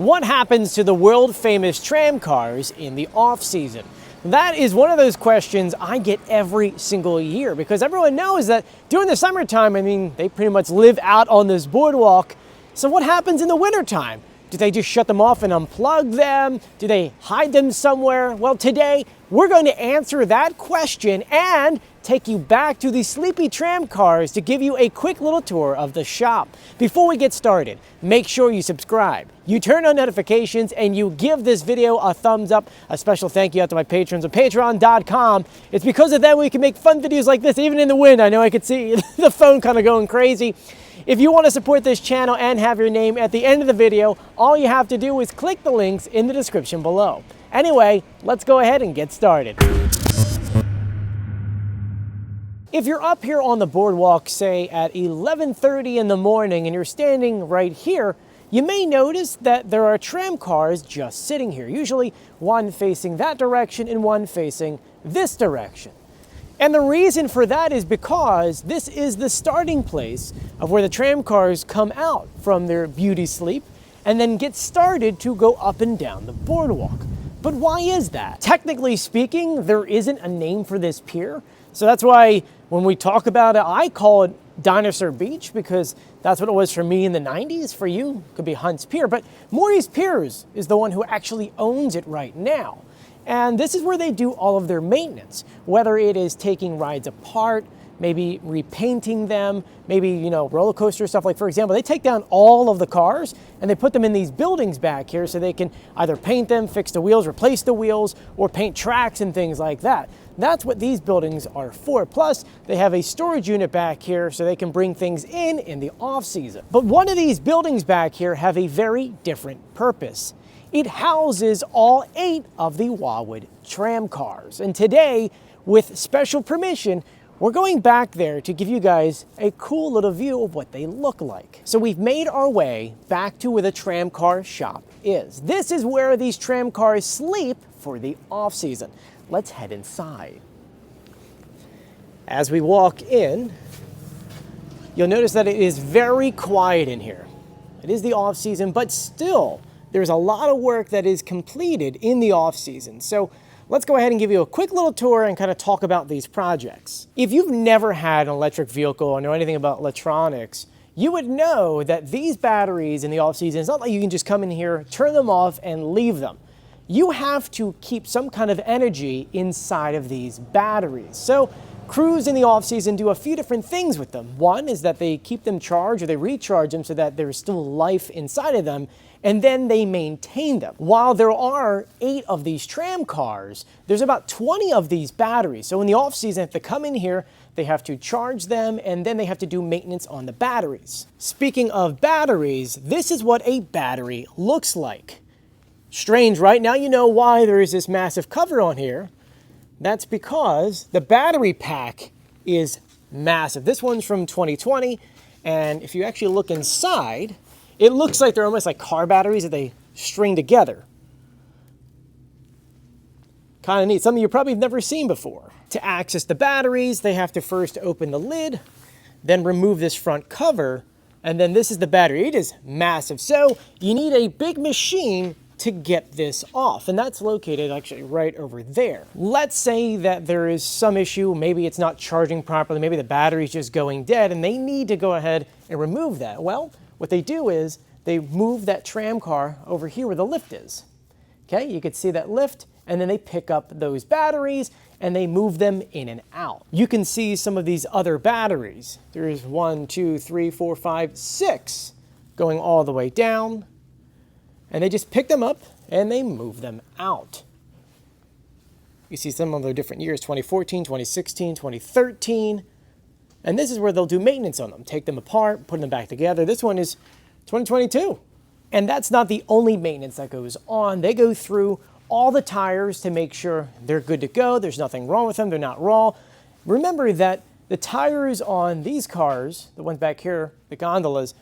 What happens to the world-famous tram cars in the off-season? That is one of those questions I get every single year because everyone knows that during the summertime, they pretty much live out on this boardwalk. So what happens in the wintertime? Do they just shut them off and unplug them? Do they hide them somewhere? Well, today we're going to answer that question and take you back to the sleepy tram cars to give you a quick little tour of the shop. Before we get started, make sure you subscribe, you turn on notifications, and you give this video a thumbs up. A special thank you out to my patrons at patreon.com. It's because of them we can make fun videos like this, even in the wind. I know I could see the phone kind of going crazy. If you want to support this channel and have your name at the end of the video, all you have to do is click the links in the description below. Anyway, let's go ahead and get started. If you're up here on the boardwalk, say at 11:30 in the morning and you're standing right here, you may notice that there are tram cars just sitting here, usually one facing that direction and one facing this direction. And the reason for that is because this is the starting place of where the tram cars come out from their beauty sleep and then get started to go up and down the boardwalk. But why is that? Technically speaking, there isn't a name for this pier. So that's why when we talk about it, I call it Dinosaur Beach because that's what it was for me in the 90s. For you, it could be Hunt's Pier. But Maurice Piers is the one who actually owns it right now. And this is where they do all of their maintenance, whether it is taking rides apart, maybe repainting them, maybe, roller coaster stuff. Like, for example, they take down all of the cars and they put them in these buildings back here so they can either paint them, fix the wheels, replace the wheels, or paint tracks and things like that. That's what these buildings are for. Plus, they have a storage unit back here so they can bring things in the off season. But one of these buildings back here have a very different purpose. It houses all 8 of the Wildwood Tramcars. And today, with special permission, we're going back there to give you guys a cool little view of what they look like. So we've made our way back to where the tram car shop is. This is where these tram cars sleep for the off season. Let's head inside. As we walk in, you'll notice that it is very quiet in here. It is the off season, but still, there's a lot of work that is completed in the off season. So let's go ahead and give you a quick little tour and kind of talk about these projects. If you've never had an electric vehicle or know anything about electronics, you would know that these batteries in the off season, it's not like you can just come in here, turn them off and leave them. You have to keep some kind of energy inside of these batteries. So crews in the off season do a few different things with them. One is that they keep them charged or they recharge them so that there's still life inside of them, and then they maintain them. While there are 8 of these tram cars, there's about 20 of these batteries. So in the off season, if they come in here, they have to charge them and then they have to do maintenance on the batteries. Speaking of batteries, this is what a battery looks like. Strange, right? Now you know why there is this massive cover on here. That's because the battery pack is massive. This one's from 2020, and if you actually look inside, it looks like they're almost like car batteries that they string together. Kind of neat. Something you probably have never seen before. To access the batteries, they have to first open the lid, then remove this front cover, and then this is the battery. It is massive. So you need a big machine to get this off, and that's located actually right over there. Let's say that there is some issue, maybe it's not charging properly, maybe the battery's just going dead, and they need to go ahead and remove that. Well, what they do is they move that tram car over here where the lift is. Okay, you can see that lift, and then they pick up those batteries and they move them in and out. You can see some of these other batteries. There's 1, 2, 3, 4, 5, 6 going all the way down. And they just pick them up and they move them out. You see some of the different years, 2014, 2016, 2013. And this is where they'll do maintenance on them. Take them apart, put them back together. This one is 2022. And that's not the only maintenance that goes on. They go through all the tires to make sure they're good to go. There's nothing wrong with them. They're not raw. Remember that the tires on these cars, the ones back here, the gondolas,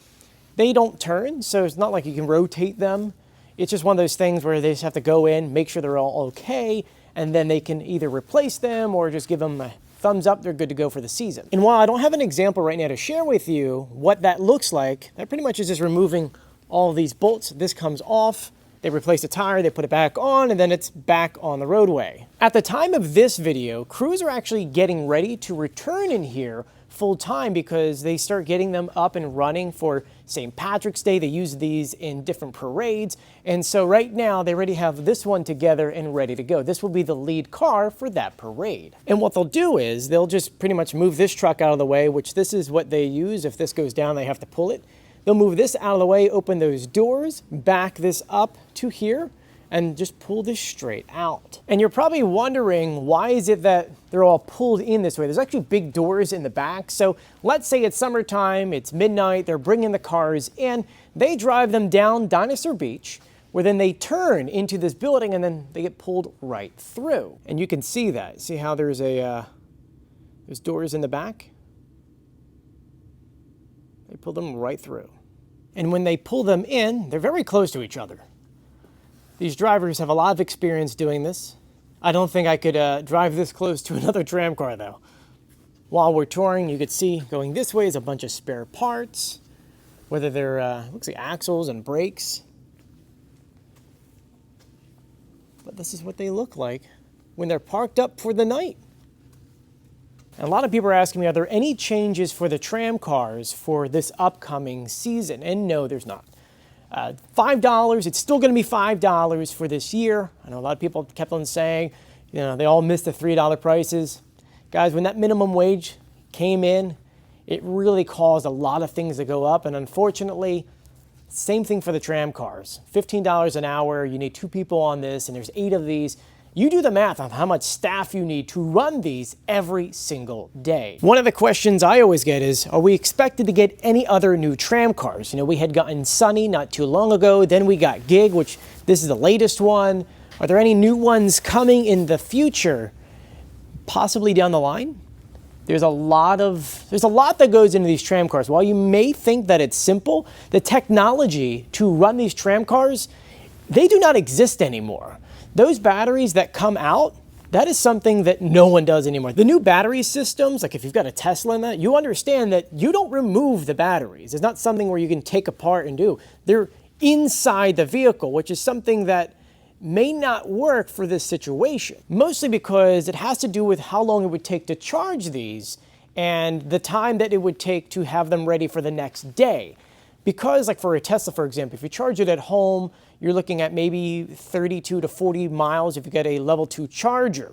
they don't turn, so it's not like you can rotate them. It's just one of those things where they just have to go in, make sure they're all okay, and then they can either replace them or just give them a thumbs up, they're good to go for the season. And while I don't have an example right now to share with you what that looks like, that pretty much is just removing all these bolts. This comes off. They replace the tire, they put it back on, and then it's back on the roadway. At the time of this video, crews are actually getting ready to return in here full time because they start getting them up and running for St. Patrick's Day. They use these in different parades. And so right now they already have this one together and ready to go. This will be the lead car for that parade. And what they'll do is they'll just pretty much move this truck out of the way, which this is what they use. If this goes down, they have to pull it. They'll move this out of the way, open those doors, back this up to here, and just pull this straight out. And you're probably wondering, why is it that they're all pulled in this way? There's actually big doors in the back. So let's say it's summertime, it's midnight, they're bringing the cars in, they drive them down Dinosaur Beach, where then they turn into this building and then they get pulled right through. And you can see that. See how there's there's doors in the back? They pull them right through. And when they pull them in, they're very close to each other. These drivers have a lot of experience doing this. I don't think I could drive this close to another tram car though. While we're touring, you could see going this way is a bunch of spare parts, whether they're, looks like axles and brakes. But this is what they look like when they're parked up for the night. And a lot of people are asking me, are there any changes for the tram cars for this upcoming season? And no, there's not. $5, it's still going to be $5 for this year. I know a lot of people kept on saying, you know, they all missed the $3 prices. Guys, when that minimum wage came in, it really caused a lot of things to go up. And unfortunately, same thing for the tram cars. $15 an hour, you need 2 people on this, and there's 8 of these. You do the math on how much staff you need to run these every single day. One of the questions I always get is, are we expected to get any other new tram cars? You know, we had gotten Sunny not too long ago, then we got Gig, which this is the latest one. Are there any new ones coming in the future? Possibly down the line? There's a lot that goes into these tram cars. While you may think that it's simple, the technology to run these tram cars, they do not exist anymore. Those batteries that come out, that is something that no one does anymore. The new battery systems, like if you've got a Tesla in that, you understand that you don't remove the batteries. It's not something where you can take apart and do. They're inside the vehicle, which is something that may not work for this situation. Mostly because it has to do with how long it would take to charge these and the time that it would take to have them ready for the next day. Because like for a Tesla, for example, if you charge it at home, you're looking at maybe 32 to 40 miles if you get a level 2 charger.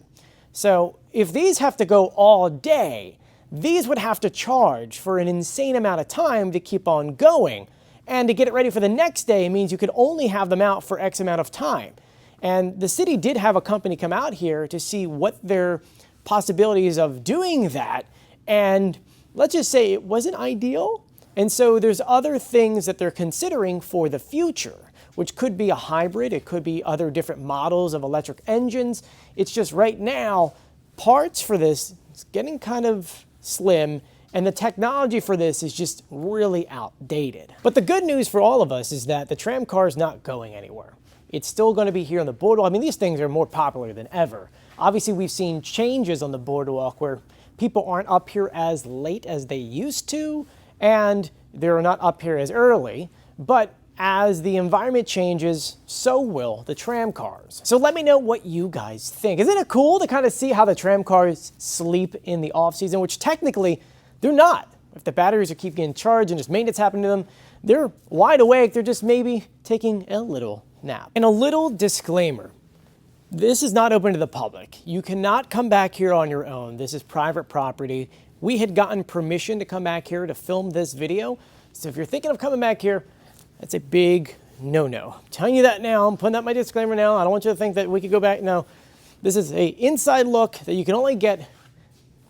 So if these have to go all day, these would have to charge for an insane amount of time to keep on going. And to get it ready for the next day means you could only have them out for X amount of time. And the city did have a company come out here to see what their possibilities of doing that. And let's just say it wasn't ideal. And so there's other things that they're considering for the future, which could be a hybrid. It could be other different models of electric engines. It's just right now, parts for this is getting kind of slim, and the technology for this is just really outdated. But the good news for all of us is that the tram car is not going anywhere. It's still going to be here on the boardwalk. I mean, these things are more popular than ever. Obviously, we've seen changes on the boardwalk where people aren't up here as late as they used to, and they're not up here as early. But as the environment changes, so will the tram cars. So let me know what you guys think. Isn't it cool to kind of see how the tram cars sleep in the off season, which technically they're not. If the batteries are keep getting charged and just maintenance happening to them, they're wide awake. They're just maybe taking a little nap. And a little disclaimer. This is not open to the public. You cannot come back here on your own. This is private property. We had gotten permission to come back here to film this video. So if you're thinking of coming back here, that's a big no-no. I'm telling you that now. I'm putting out my disclaimer now. I don't want you to think that we could go back. No, this is an inside look that you can only get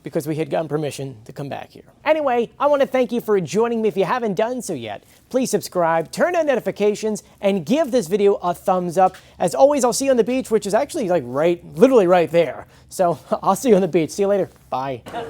because we had gotten permission to come back here. Anyway, I want to thank you for joining me. If you haven't done so yet, please subscribe, turn on notifications, and give this video a thumbs up. As always, I'll see you on the beach, which is actually like literally right there. So I'll see you on the beach. See you later. Bye. Cool.